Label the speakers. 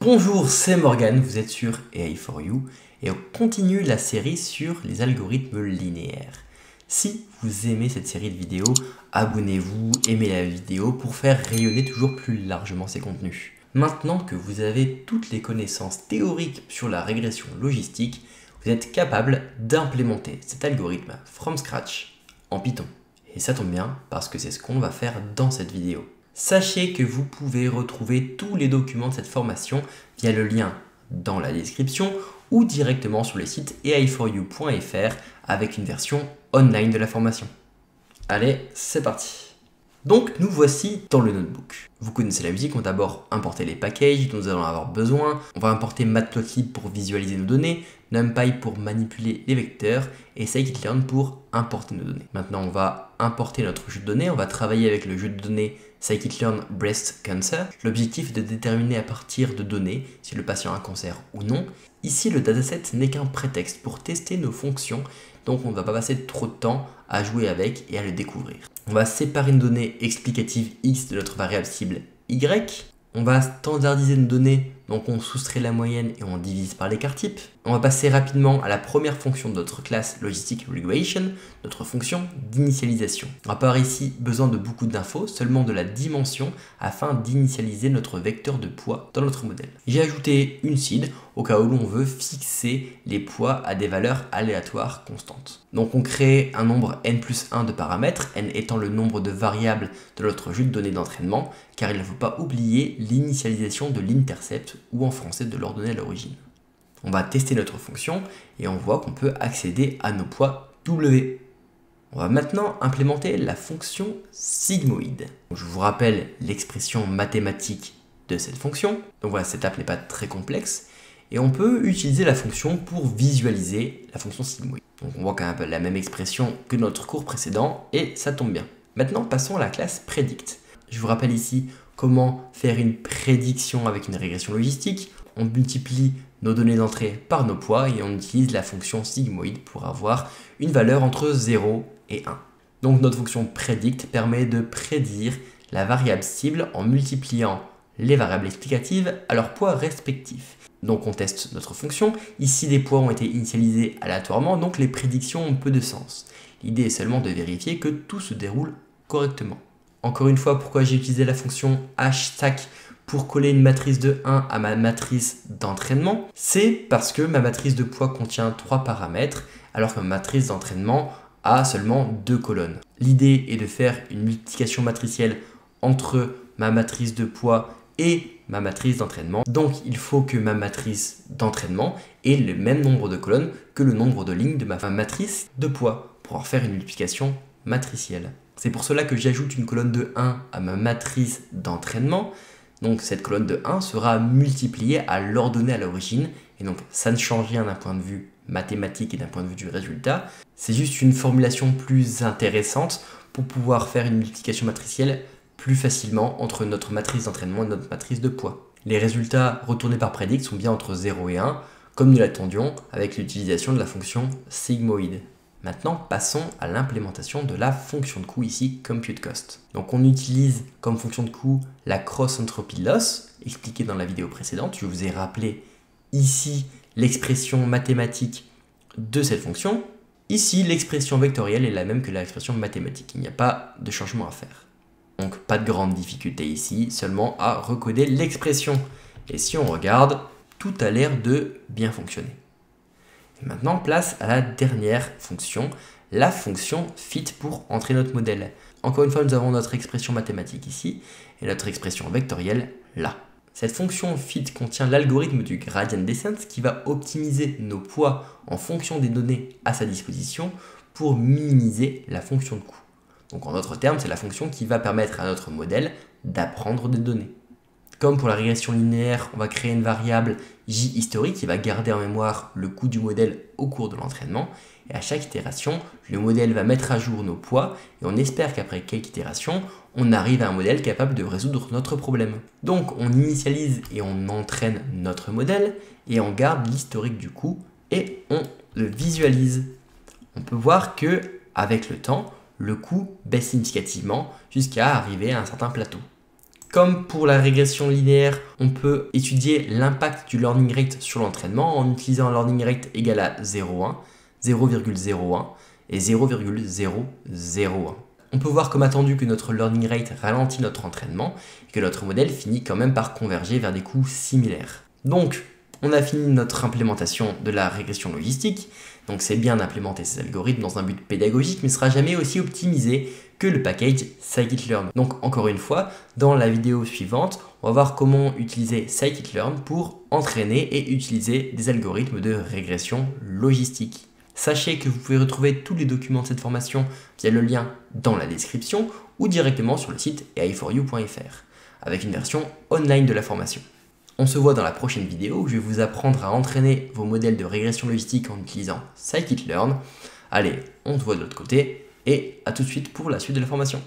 Speaker 1: Bonjour, c'est Morgan, vous êtes sur AI4U et on continue la série sur les algorithmes linéaires. Si vous aimez cette série de vidéos, abonnez-vous, aimez la vidéo pour faire rayonner toujours plus largement ces contenus. Maintenant que vous avez toutes les connaissances théoriques sur la régression logistique, vous êtes capable d'implémenter cet algorithme from scratch en Python. Et ça tombe bien parce que c'est ce qu'on va faire dans cette vidéo. Sachez que vous pouvez retrouver tous les documents de cette formation via le lien dans la description ou directement sur le site ai4u.fr avec une version online de la formation. Allez, c'est parti. Donc nous voici dans le notebook. Vous connaissez la musique, on va d'abord importer les packages dont nous allons avoir besoin. On va importer Matplotlib pour visualiser nos données, NumPy pour manipuler les vecteurs et scikit-learn pour importer nos données. Maintenant on va importer notre jeu de données, on va travailler avec le jeu de données scikit-learn breast cancer. L'objectif est de déterminer à partir de données si le patient a un cancer ou non. Ici le dataset n'est qu'un prétexte pour tester nos fonctions, donc on ne va pas passer trop de temps à jouer avec et à le découvrir. On va séparer une donnée explicative x de notre variable cible y. On va standardiser une donnée, donc on soustrait la moyenne et on divise par l'écart type. On va passer rapidement à la première fonction de notre classe Logistic Regression, notre fonction d'initialisation. On va pas avoir ici besoin de beaucoup d'infos, seulement de la dimension afin d'initialiser notre vecteur de poids dans notre modèle. J'ai ajouté une seed au cas où l'on veut fixer les poids à des valeurs aléatoires constantes. Donc on crée un nombre n+1 de paramètres, n étant le nombre de variables de notre jeu de données d'entraînement, car il ne faut pas oublier l'initialisation de l'intercept ou en français de l'ordonnée à l'origine. On va tester notre fonction et on voit qu'on peut accéder à nos poids W. On va maintenant implémenter la fonction sigmoid. Je vous rappelle l'expression mathématique de cette fonction. Donc voilà, cette étape n'est pas très complexe. Et on peut utiliser la fonction pour visualiser la fonction sigmoid. Donc on voit quand même la même expression que notre cours précédent et ça tombe bien. Maintenant passons à la classe predict. Je vous rappelle ici comment faire une prédiction avec une régression logistique. On multiplie nos données d'entrée par nos poids et on utilise la fonction sigmoid pour avoir une valeur entre 0 et 1. Donc notre fonction predict permet de prédire la variable cible en multipliant les variables explicatives à leurs poids respectifs. Donc on teste notre fonction. Ici les poids ont été initialisés aléatoirement, donc les prédictions ont peu de sens. L'idée est seulement de vérifier que tout se déroule correctement. Encore une fois, pourquoi j'ai utilisé la fonction hstack pour coller une matrice de 1 à ma matrice d'entraînement? C'est parce que ma matrice de poids contient 3 paramètres, alors que ma matrice d'entraînement a seulement 2 colonnes. L'idée est de faire une multiplication matricielle entre ma matrice de poids et ma matrice d'entraînement. Donc il faut que ma matrice d'entraînement ait le même nombre de colonnes que le nombre de lignes de ma matrice de poids pour en faire une multiplication matricielle. C'est pour cela que j'ajoute une colonne de 1 à ma matrice d'entraînement. Donc cette colonne de 1 sera multipliée à l'ordonnée à l'origine. Et donc ça ne change rien d'un point de vue mathématique et d'un point de vue du résultat. C'est juste une formulation plus intéressante pour pouvoir faire une multiplication matricielle plus facilement entre notre matrice d'entraînement et notre matrice de poids. Les résultats retournés par predict sont bien entre 0 et 1, comme nous l'attendions avec l'utilisation de la fonction sigmoid. Maintenant, passons à l'implémentation de la fonction de coût ici, compute cost. Donc on utilise comme fonction de coût la cross entropy loss, expliquée dans la vidéo précédente. Je vous ai rappelé ici l'expression mathématique de cette fonction. Ici, l'expression vectorielle est la même que l'expression mathématique. Il n'y a pas de changement à faire. Donc pas de grande difficulté ici, seulement à recoder l'expression. Et si on regarde, tout a l'air de bien fonctionner. Et maintenant, place à la dernière fonction, la fonction fit pour entrer notre modèle. Encore une fois, nous avons notre expression mathématique ici et notre expression vectorielle là. Cette fonction fit contient l'algorithme du gradient descent qui va optimiser nos poids en fonction des données à sa disposition pour minimiser la fonction de coût. Donc en d'autres termes, c'est la fonction qui va permettre à notre modèle d'apprendre des données. Comme pour la régression linéaire, on va créer une variable j historique qui va garder en mémoire le coût du modèle au cours de l'entraînement. Et à chaque itération, le modèle va mettre à jour nos poids et on espère qu'après quelques itérations, on arrive à un modèle capable de résoudre notre problème. Donc on initialise et on entraîne notre modèle et on garde l'historique du coût et on le visualise. On peut voir que avec le temps, le coût baisse significativement jusqu'à arriver à un certain plateau. Comme pour la régression linéaire, on peut étudier l'impact du learning rate sur l'entraînement en utilisant un learning rate égal à 0,1, 0,01 et 0,001. On peut voir comme attendu que notre learning rate ralentit notre entraînement et que notre modèle finit quand même par converger vers des coûts similaires. Donc, on a fini notre implémentation de la régression logistique. Donc c'est bien d'implémenter ces algorithmes dans un but pédagogique, mais ce ne sera jamais aussi optimisé que le package scikit-learn. Donc encore une fois, dans la vidéo suivante, on va voir comment utiliser scikit-learn pour entraîner et utiliser des algorithmes de régression logistique. Sachez que vous pouvez retrouver tous les documents de cette formation via le lien dans la description ou directement sur le site ai4u.fr avec une version online de la formation. On se voit dans la prochaine vidéo où je vais vous apprendre à entraîner vos modèles de régression logistique en utilisant scikit-learn. Allez, on se voit de l'autre côté et à tout de suite pour la suite de la formation.